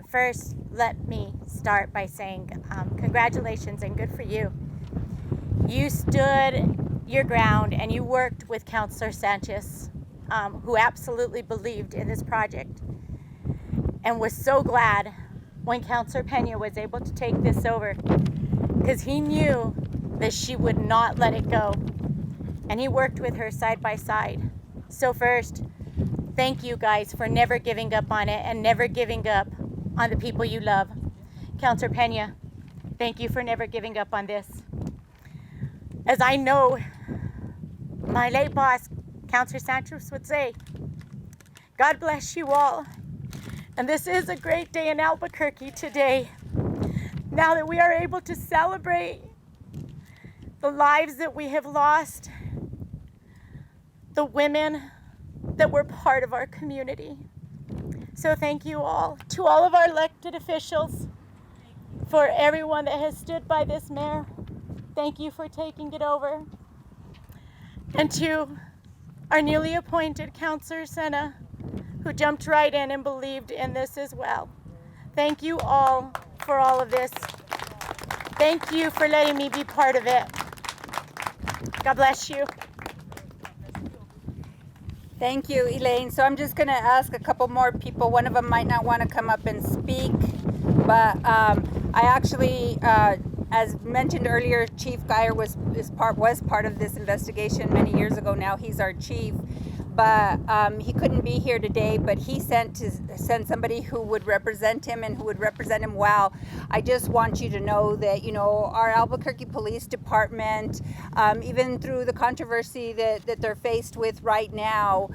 first, let me start by saying congratulations and good for you. You stood your ground and you worked with Councilor Sanchez, who absolutely believed in this project and was so glad when Councilor Peña was able to take this over, because he knew that she would not let it go. And he worked with her side by side. So first, thank you guys for never giving up on it and never giving up on the people you love. Councilor Peña, thank you for never giving up on this. As I know, my late boss, Councilor Sanchez would say, God bless you all. And this is a great day in Albuquerque today. Now that we are able to celebrate the lives that we have lost, the women that were part of our community. So thank you all, to all of our elected officials, for everyone that has stood by this mayor. Thank you for taking it over. And to our newly appointed Councilor Sena, who jumped right in and believed in this as well. Thank you all for all of this. Thank you for letting me be part of it. God bless you. Thank you, Elaine. So I'm just going to ask a couple more people. One of them might not want to come up and speak, but I actually, as mentioned earlier, Chief Geyer was part of this investigation many years ago. Now he's our chief, but he couldn't be here today. But he sent somebody who would represent him and who would represent him well. I just want you to know that, you know, our Albuquerque Police Department, even through the controversy that they're faced with right now,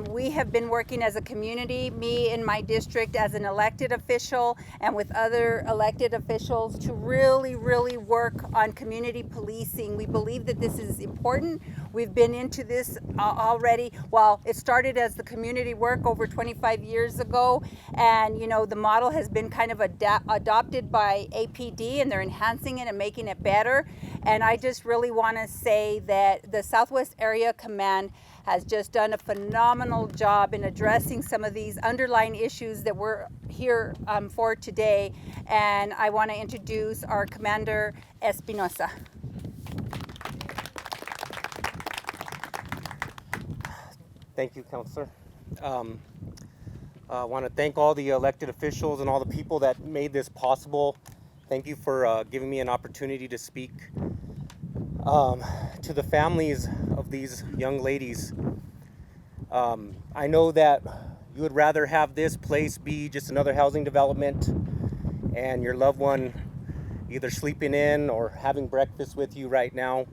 we have been working as a community, me in my district as an elected official and with other elected officials, to really, really work on community policing. We believe that this is important. We've been into this already. Well, it started as the community work over 25 years ago, and you know, the model has been kind of adopted by APD, and they're enhancing it and making it better. And I just really want to say that the Southwest Area Command has just done a phenomenal job in addressing some of these underlying issues that we're here for today. And I want to introduce our Commander Espinosa. Thank you, Councilor. I want to thank all the elected officials and all the people that made this possible. Thank you for giving me an opportunity to speak. To the families of these young ladies, I know that you would rather have this place be just another housing development and your loved one either sleeping in or having breakfast with you right now.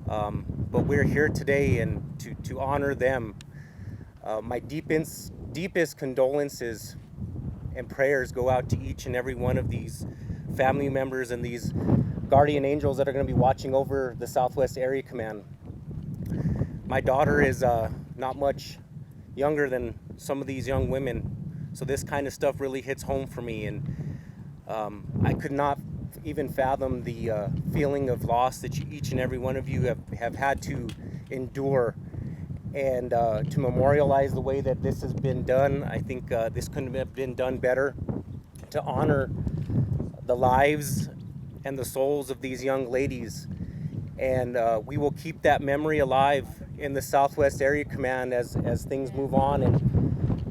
But we're here today and to honor them. My deepest condolences and prayers go out to each and every one of these family members and these guardian angels that are going to be watching over the Southwest Area Command. My daughter is not much younger than some of these young women, so this kind of stuff really hits home for me, and I could not even fathom the feeling of loss that each and every one of you have had to endure. And to memorialize the way that this has been done, I think this couldn't have been done better, to honor the lives and the souls of these young ladies. And we will keep that memory alive in the Southwest Area Command as things move on.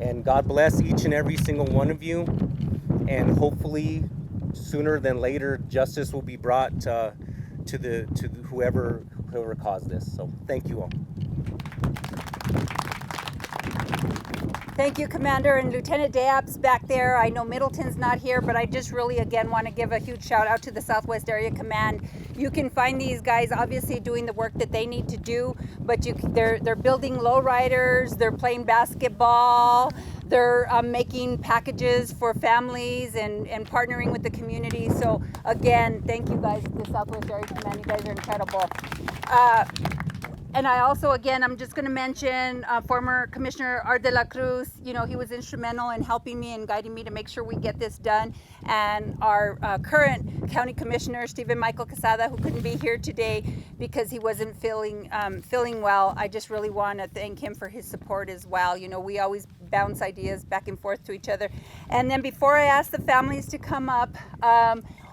And God bless each and every single one of you. And hopefully, sooner than later, justice will be brought to whoever caused this. So thank you all. Thank you, Commander, and Lieutenant Deab's back there. I know Middleton's not here, but I just really, again, want to give a huge shout out to the Southwest Area Command. You can find these guys obviously doing the work that they need to do, but they're building lowriders, they're playing basketball, they're making packages for families and partnering with the community. So again, thank you guys, the Southwest Area Command. You guys are incredible. And I also, again, I'm just going to mention former Commissioner Art de la Cruz. You know, he was instrumental in helping me and guiding me to make sure we get this done. And our current County Commissioner, Stephen Michael Quesada, who couldn't be here today because he wasn't feeling well. I just really want to thank him for his support as well. You know, we always bounce ideas back and forth to each other. And then before I ask the families to come up,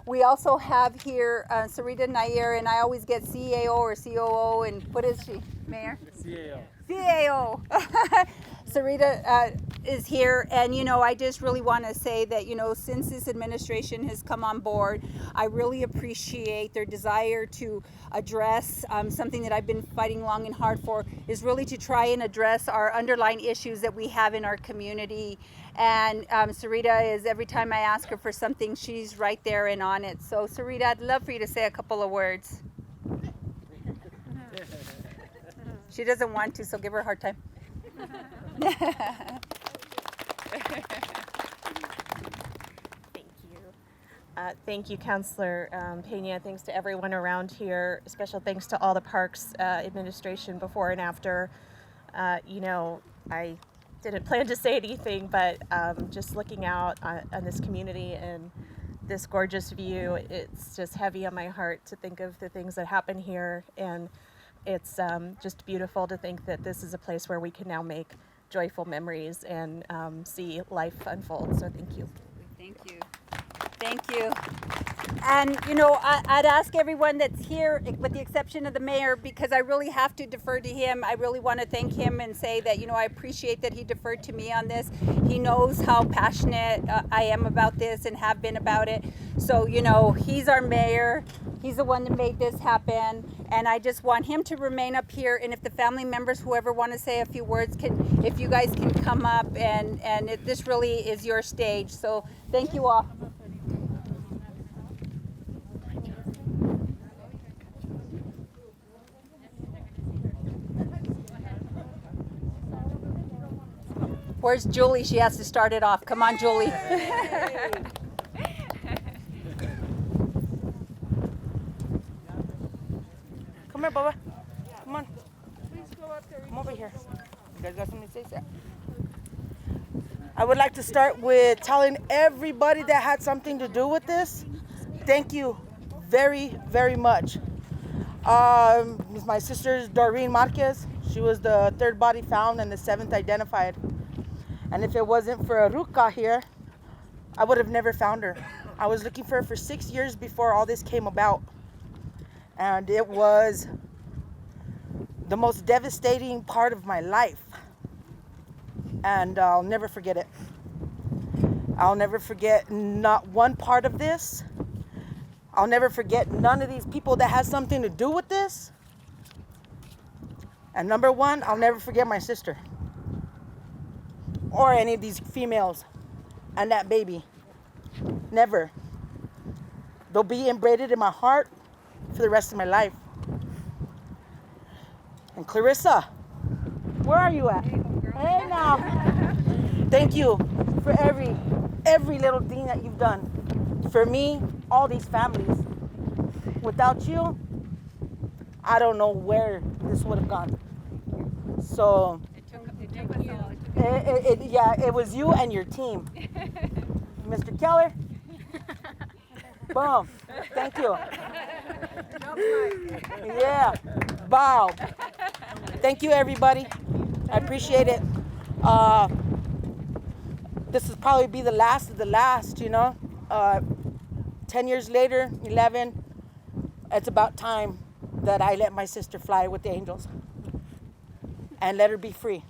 we also have here Sarita Nair, and I always get CAO or COO, and what is she, Mayor? CAO. CAO. Sarita is here, and you know, I just really want to say that, you know, since this administration has come on board, I really appreciate their desire to address something that I've been fighting long and hard for, is really to try and address our underlying issues that we have in our community. And Sarita is, every time I ask her for something, she's right there and on it. So Sarita, I'd love for you to say a couple of words. She doesn't want to, so give her a hard time. Thank you, Councilor Peña. Thanks to everyone around here. Special thanks to all the Parks administration before and after. You know, I didn't plan to say anything, but just looking out on this community and this gorgeous view, it's just heavy on my heart to think of the things that happen here. And it's just beautiful to think that this is a place where we can now make joyful memories and see life unfold. So thank you. Thank you. Thank you. And, you know, I'd ask everyone that's here, with the exception of the mayor, because I really have to defer to him. I really want to thank him and say that, you know, I appreciate that he deferred to me on this. He knows how passionate I am about this and have been about it. So, you know, he's our mayor. He's the one that made this happen. And I just want him to remain up here. And if the family members, whoever want to say a few words, if you guys can come up, and this really is your stage. So thank you all. Where's Julie? She has to start it off. Come on, Julie. Come here, Bubba. Come on. Come over here. You guys got something to say, sir? I would like to start with telling everybody that had something to do with this, thank you very, very much. My sister's Doreen Marquez. She was the 3rd body found and the 7th identified. And if it wasn't for Ruka here, I would have never found her. I was looking for her for 6 years before all this came about. And it was the most devastating part of my life. And I'll never forget it. I'll never forget not one part of this. I'll never forget none of these people that had something to do with this. And number one, I'll never forget my sister. Or any of these females and that baby. Never. They'll be embedded in my heart for the rest of my life. And Klarissa, where are you at? Hey now. Thank you for every little thing that you've done. For me, all these families. Without you, I don't know where this would have gone. So, it was you and your team. Mr. Keller, boom, thank you. Yeah, wow. Thank you, everybody. I appreciate it. This will probably be the last of the last, you know. 10 years later, 11, it's about time that I let my sister fly with the angels and let her be free.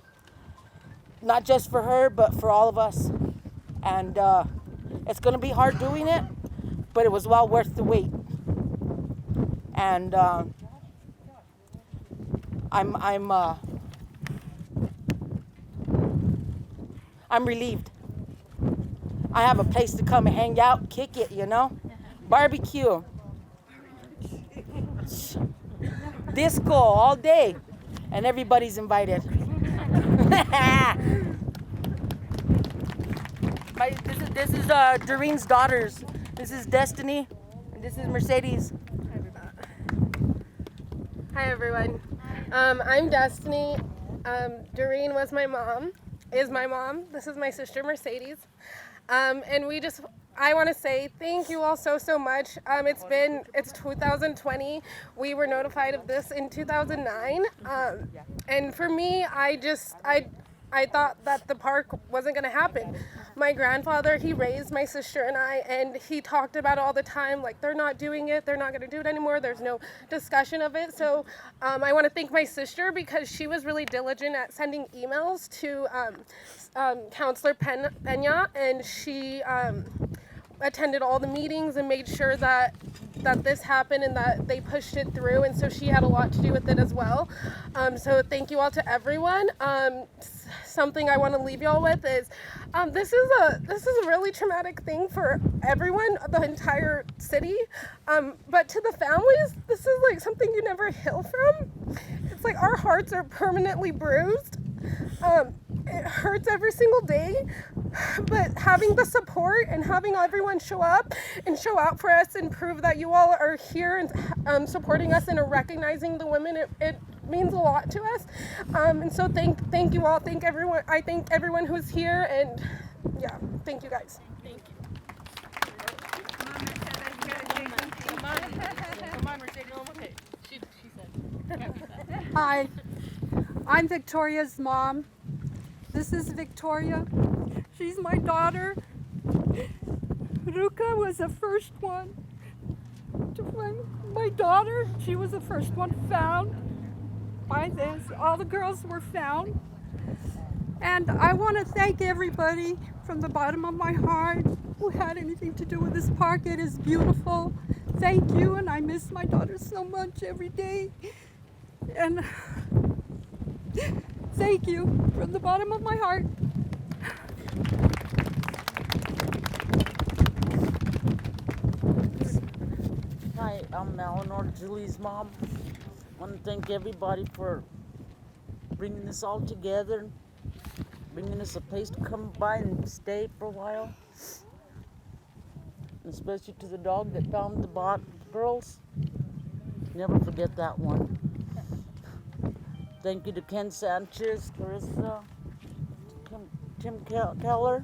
Not just for her, but for all of us. And it's going to be hard doing it, but it was well worth the wait. And I'm relieved. I have a place to come and hang out, kick it, you know? Barbecue. Disco all day. And everybody's invited. This is Doreen's daughters. This is Destiny. And this is Mercedes. Hi everyone. I'm Destiny. Doreen was my mom, is my mom. This is my sister Mercedes. And I want to say thank you all so much. It's 2020. We were notified of this in 2009. And for me, I thought that the park wasn't going to happen. My grandfather, he raised my sister and I, and he talked about it all the time, like they're not doing it, they're not going to do it anymore, there's no discussion of it. So I want to thank my sister because she was really diligent at sending emails to Councilor Peña, and she attended all the meetings and made sure that this happened and that they pushed it through, and so she had a lot to do with it as well. So thank you all to everyone. Something I want to leave y'all with is this is a really traumatic thing for everyone, the entire city. But to the families, this is like something you never heal from. It's like our hearts are permanently bruised. It hurts every single day, but having the support and having everyone show up and show out for us and prove that you all are here and supporting us and are recognizing the women, it means a lot to us. And so thank you all. Thank everyone. I thank everyone who's here, and yeah, thank you guys. Thank you. Hi, I'm Victoria's mom. This is Victoria. She's my daughter. Ruka was the first one to find my daughter. She was the first one found by this. All the girls were found. And I want to thank everybody from the bottom of my heart who had anything to do with this park. It is beautiful. Thank you, and I miss my daughter so much every day. And thank you from the bottom of my heart. Hi, I'm Eleanor, Julie's mom. I want to thank everybody for bringing this all together, bringing us a place to come by and stay for a while. And especially to the dog that found the girls. Never forget that one. Thank you to Ken Sanchez, Klarissa, Tim Keller,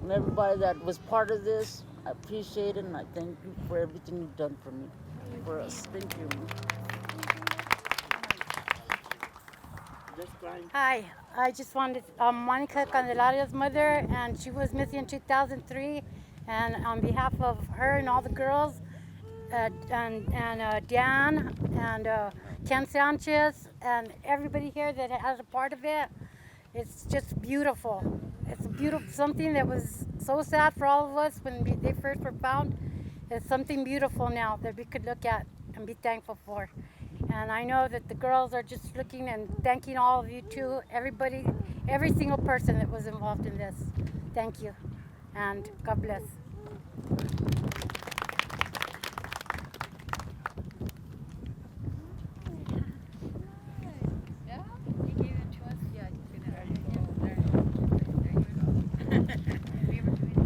and everybody that was part of this. I appreciate it, and I thank you for everything you've done for me, for us. Thank you. Hi, I just wanted Monica Candelaria's mother, and she was missing in 2003. And on behalf of her and all the girls, and Dan and Ken Sanchez and everybody here that has a part of it, it's just beautiful. It's a beautiful, something that was so sad for all of us when they first were found. It's something beautiful now that we could look at and be thankful for. And I know that the girls are just looking and thanking all of you too, everybody, every single person that was involved in this. Thank you, and God bless.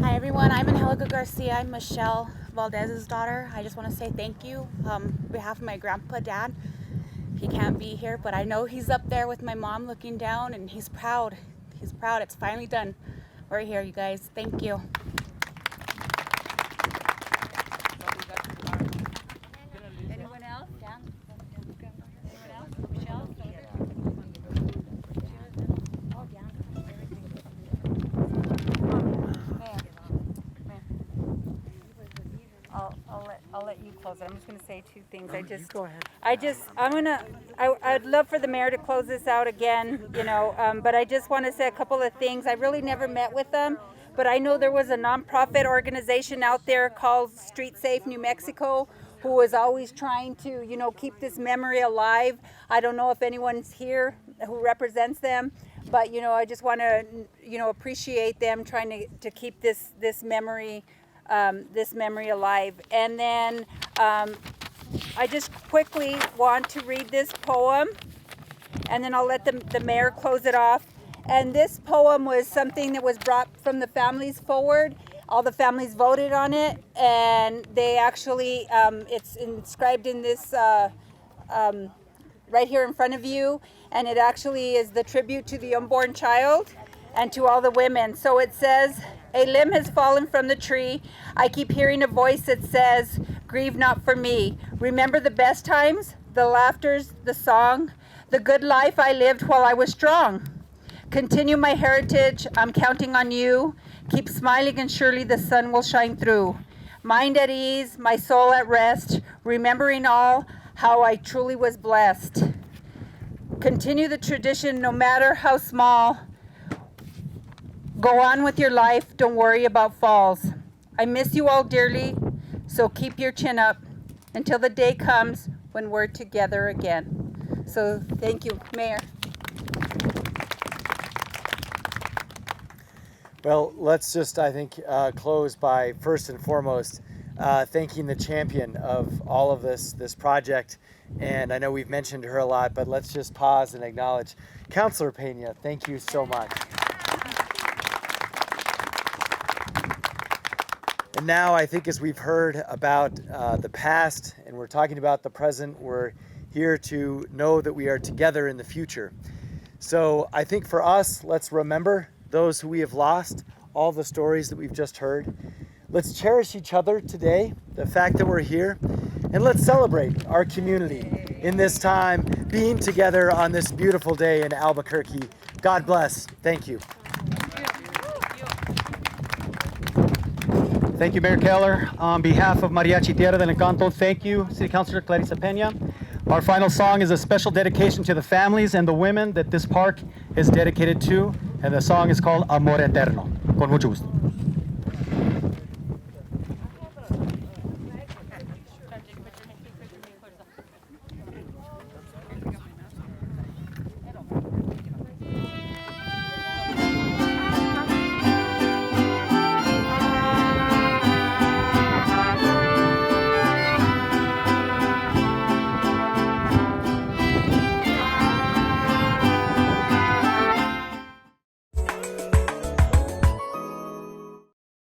Hi everyone, I'm Angelica Garcia. I'm Michelle Valdez's daughter. I just want to say thank you on behalf of my grandpa, Dad. He can't be here, but I know he's up there with my mom looking down, and he's proud. He's proud. It's finally done. We're here, you guys. Thank you. Anyone else? Dan? Anyone else? Michelle? Oh, Dan. I'll let you close it. I'm just going to say two things. Go ahead. I'd love for the mayor to close this out again, but I just want to say a couple of things. I really never met with them, but I know there was a nonprofit organization out there called Street Safe New Mexico who was always trying to, keep this memory alive. I don't know if anyone's here who represents them, but, I just want to, appreciate them trying to keep this memory alive. And then I just quickly want to read this poem, and then I'll let the mayor close it off. And this poem was something that was brought from the families forward. All the families voted on it, and they actually, it's inscribed in this right here in front of you, and it actually is the tribute to the unborn child and to all the women. So it says, "A limb has fallen from the tree. I keep hearing a voice that says, 'Grieve not for me.' Remember the best times, the laughters, the song, the good life I lived while I was strong. Continue my heritage, I'm counting on you. Keep smiling and surely the sun will shine through. Mind at ease, my soul at rest, remembering all how I truly was blessed. Continue the tradition no matter how small. Go on with your life, don't worry about falls. I miss you all dearly, so keep your chin up until the day comes when we're together again." So thank you, Mayor. Well, let's just, I think, close by first and foremost thanking the champion of all of this project. And I know we've mentioned her a lot, but let's just pause and acknowledge Councilor Peña. Thank you so much. And now I think as we've heard about the past and we're talking about the present, we're here to know that we are together in the future. So I think for us, let's remember those who we have lost, all the stories that we've just heard. Let's cherish each other today, the fact that we're here, and let's celebrate our community in this time, being together on this beautiful day in Albuquerque. God bless. Thank you. Thank you, Mayor Keller. On behalf of Mariachi Tierra del Encanto, thank you, City Councilor Klarissa Peña. Our final song is a special dedication to the families and the women that this park is dedicated to, and the song is called Amor Eterno. Con mucho gusto.